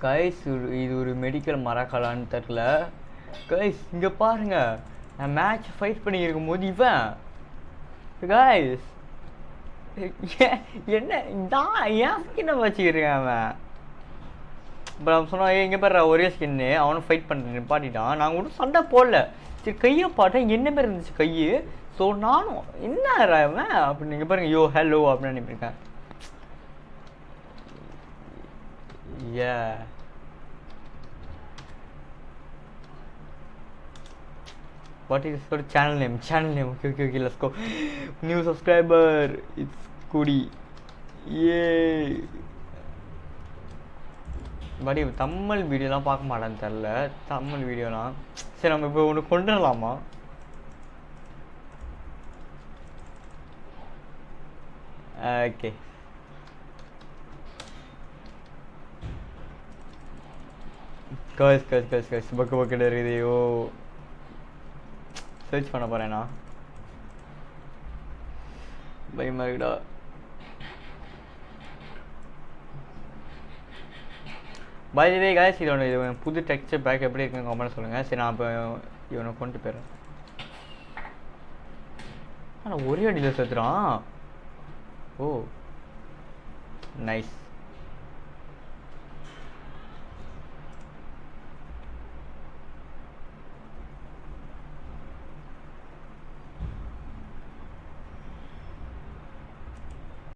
Guys இது ஒரு medical மரக்கலான்னு தெரில. கைஸ் இங்கே பாருங்க, நான் மேட்ச் ஃபைட் பண்ணியிருக்கும் போது இவன் கைஸ் என்ன தான் ஏன் ஸ்கின்னை வச்சுக்கிறேன் அவன். இப்போ நம்ம சொன்னோம் இங்கே பாரு ஒரே ஸ்கின்னு, அவனும் ஃபைட் பண்ணுறேன் நிப்பாட்டிட்டான். நாங்கள் ஒன்றும் சண்டை போடல, சரி கையை பார்த்தேன் என்ன மாதிரி இருந்துச்சு கை. ஸோ நானும் என்ன அவன் அப்படின்னு நீங்கள் பாருங்க யோ ஹலோ அப்படின்னு நினைப்பிருக்கேன். ஏ what is your channel name? Okay, let's go. New subscriber, it's Kudi. Yay. But இப்போ தமிழ் வீடியோலாம் பார்க்க மாட்டேன்னு தெரில. தமிழ் வீடியோலாம் சரி நம்ம இப்போ ஒன்று கொண்டு வரலாமா? ஓகே கஸ் பக்கு இருக்குது. ஓ சர்ச் பண்ண போகிறேண்ணா, பயமா இருக்குடா. பை தி வே गाइस இது புது டெக்ஸ்சர் பேக் எப்படி இருக்குன்னு கமெண்ட் சொல்லுங்கள். சரி நான் இப்போ இவனை கொண்டு போயிடுறேன். ஆனால் ஒரே அடியில் சேர்த்துறான். ஓ நைஸ்.